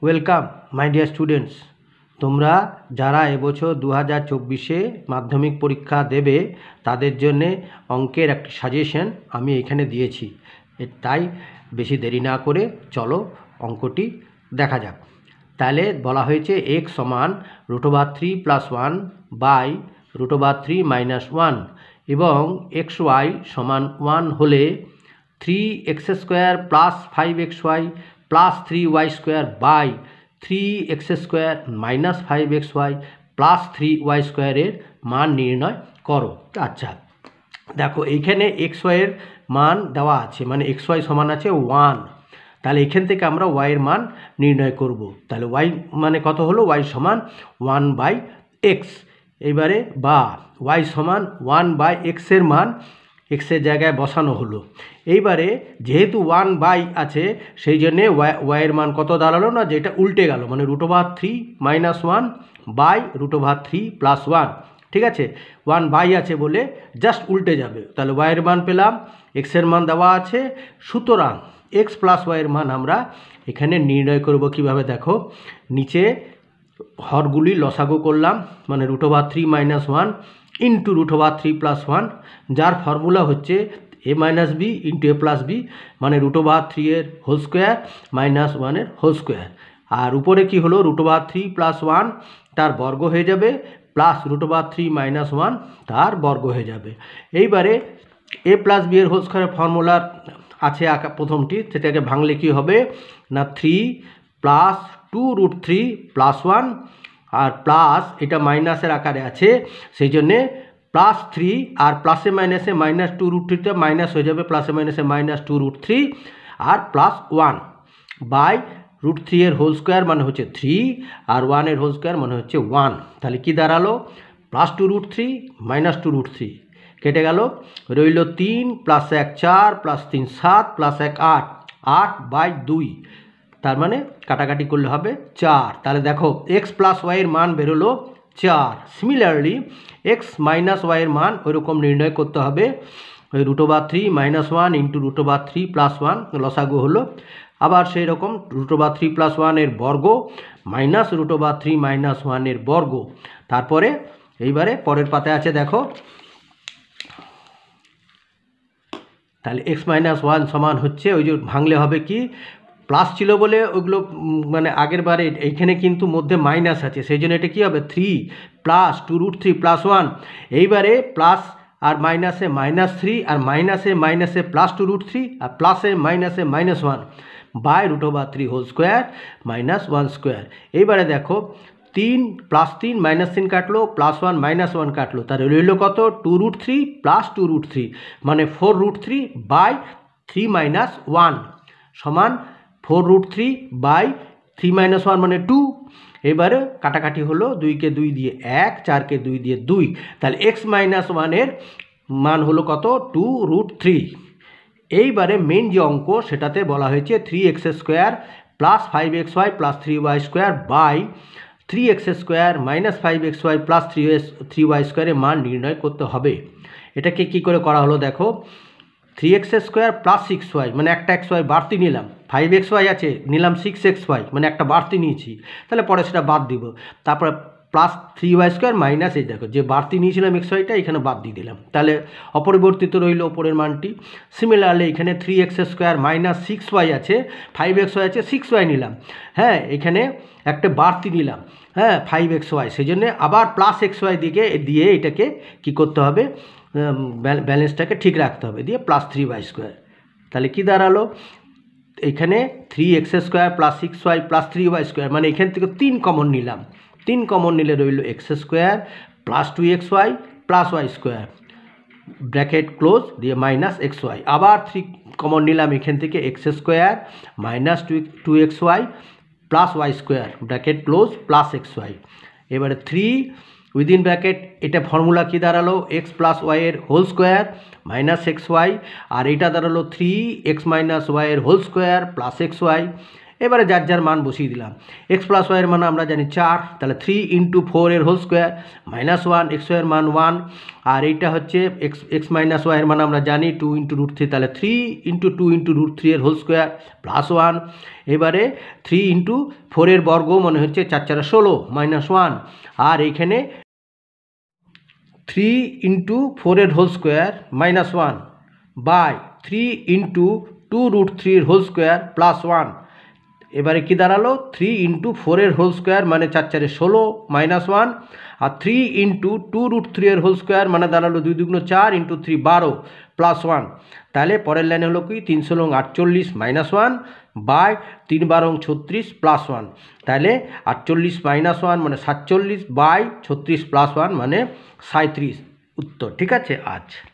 Welcome my dear students. তোমরা যারা এবছর 2024-এ মাধ্যমিক পরীক্ষা দেবে তাদের জন্যে অঙ্কের একটা সাজেশন আমি এখানে দিয়েছি। তাই বেশি দেরি না করে চলো অঙ্কটি দেখা যাক। তাহলে বলা হয়েছে x সমান √3 + 1 বাই √3 - 1 এবং xy সমান 1 হলে 3x² + 5xy plus 3y² by 3x² - 5xy plus 3y² এর মান নির্ণয় করো। আচ্ছা দেখো এইখানে xy এর মান দেওয়া আছে, মানে xy সমান আছে 1। তাহলে এখান থেকে আমরা y এর মান নির্ণয় করব। তাহলে y মানে কত হলো? y সমান 1/x। এবারে বা y সমান 1/x এর মান x এর জায়গায় বসানো হলো। এইবারে যেহেতু 1 আছে সেই জন্যে y এর মান কত দাঁড়ালো না, যেটা উল্টে গেল, মানে √3 - 1 বাই √3 + 1। ঠিক আছে, 1 আছে বলে জাস্ট উল্টে যাবে। তাহলে y এর মান পেলাম, x এর মান দেওয়া আছে, সুতরাং x + y এর মান আমরা এখানে নির্ণয় করব কিভাবে দেখো। নিচে হরগুলি লসাগু করলাম, মানে √3 - 1 ইন্টু √3 + 1, যার ফর্মুলা হচ্ছে a - b into a + b, মানে √3 এর হোল স্কোয়ার -1 এর হোল স্কোয়ার। আর উপরে কি হলো? √3 + 1 তার বর্গ হয়ে যাবে, প্লাস √3 - 1 তার বর্গ হয়ে যাবে। এইবারে a + b এর হোল স্কোয়ারের ফর্মুলার আছে প্রথমটি, সেটাকে ভাঙলে কি হবে না 3 + 2√3 + 1 আর প্লাস এটা মাইনাসের আকারে আছে সেই জন্যে +3 আর প্লাসে মাইনাসে -2√3টা মাইনাস হয়ে যাবে, প্লাসে মাইনাসে -2√3 আর +1 বাই √3 এর হোল স্কোয়ার মানে হচ্ছে 3 আর 1 এর হোল স্কোয়ার মানে হচ্ছে 1। তাহলে কি দাঁড়ালো? +2√3 -2√3 কেটে গেল, রইল 3 + 1 4 + 3 7 + 1 8, 8/2। তার মানে কাটাকাটি করলে হবে 4। তাহলে দেখো x + y এর মান বেরোলো 4। সিমিলারলি x - y এর মান ওইরকম নির্ণয় করতে হবে। ওই √3 - 1 ইন্টু √3 + 1 লসাগু হলো, আবার সেই রকম √3 + 1 এর বর্গ মাইনাস √3 - 1 এর বর্গ। তারপরে এইবারে পরের পাতায় আছে দেখো, তাহলে x - 1 সমান হচ্ছে ওই যে ভাঙলে হবে কি, প্লাস ছিল বলে ওইগুলো মানে আগের বারে এইখানে কিন্তু মধ্যে মাইনাস আছে সেই জন্য এটা কী হবে 3 + 2√3 + 1। এইবারে প্লাস আর মাইনাসে -3 আর মাইনাসে +2√3 আর প্লাসে মাইনাসে -1 বাই √3 হোল স্কোয়ার -1²। এইবারে দেখো 3 + 3 -3 কাটলো, +1 -1 কাটলো, তাহলে রইল কত? 2√3 + 2√3 মানে 4√3 বাই 3 - 1 সমান 4√3 বাই 3 - 1 মানে 2। এবারে কাটাকাটি হলো, 2কে 2 দিয়ে 1, 4কে 2 দিয়ে 2। তাহলে x - 1 এর মান হলো কত? 2√3। এইবারে মেন যে অঙ্ক সেটাতে বলা হয়েছে 3x² + 5xy + 3y² by 3x² - 5xy + 3y² এর মান নির্ণয় করতে হবে। এটাকে কি করে করা হলো দেখো, 3x² + 6y মানে একটা xy বাড়তি নিলাম, 5xy আছে নিলাম 6xy মানে একটা বাড়তি নিয়েছি, তাহলে পরে সেটা বাদ দিব। তারপরে প্লাস 3y² মাইনাস এই দেখো যে বাড়তি নিয়েছিলাম xyটা এখানে বাদ দিয়ে দিলাম, তাহলে অপরিবর্তিত রইল ওপরের মানটি। সিমিলারলি এখানে 3x² - 6y আছে, 5xy আছে 6y নিলাম, হ্যাঁ এখানে একটা বাড়তি নিলাম, হ্যাঁ 5xy, সেই জন্যে আবার প্লাস xy দিয়ে এটাকে কি করতে হবে, ব্যালেন্সটাকে ঠিক রাখতে হবে, দিয়ে প্লাস 3y²। তাহলে কি দাঁড়ালো? এখানে 3x² + 6y + 3y² মানে এখান থেকে 3 কমন নিলাম, 3 কমন নিলে রইল x² + 2xy + y², bracket close দিয়ে -xy, আবার 3 কমন নিলাম এখান থেকে x² - 2xy + y², bracket close +xy। এবারে 3 উইদিন ব্র্যাকেট, এটা ফর্মুলা কি দাঁড়ালো? x + y এর হোল স্কোয়ার -xy, আর এটা দাঁড়ালো 3x - y এর হোল স্কোয়ার +xy। এবারে যার যার মান বসিয়ে দিলাম। এক্স প্লাস ওয়াইয়ের মান আমরা জানি 4, তাহলে 3 ইন্টু 4 এর হোল স্কোয়ার মাইনাস 1, এক্স ওয়াইয়ের মান 1, আর এইটা হচ্ছে এক্স মাইনাস ওয়াইয়ের মান আমরা জানি 2 ইন্টু √3, তাহলে 3 ইন্টু 2 ইন্টু √3 এর হোল স্কোয়ার প্লাস 1। এবারে 3 ইন্টু 4 এর বর্গ মনে হচ্ছে 4 4 16 মাইনাস 1, আর এইখানে 3 ইন্টু 4 এর whole square minus 1 by 3 into 2√3 এর হোল স্কোয়ার প্লাস 1। এবারে কি দাঁড়ালো 3 ইন্টু 4 এর হোল স্কোয়ার মানে 4 4 16 মাইনাস 1, আর 3 ইন্টু 2√3 এর হোল স্কোয়ার মানে দাঁড়ালো 2 2 4 ইন্টু 3 12 প্লাস 1। তাহলে পরের লাইনে হলো কি 3 × 48 মাইনাস 1 বাই 3 12 36 প্লাস 1। তাহলে 48 মাইনাস 1 মানে 47 বাই 36 প্লাস 1 মানে 37 উত্তর। ঠিক আছে। আচ্ছা।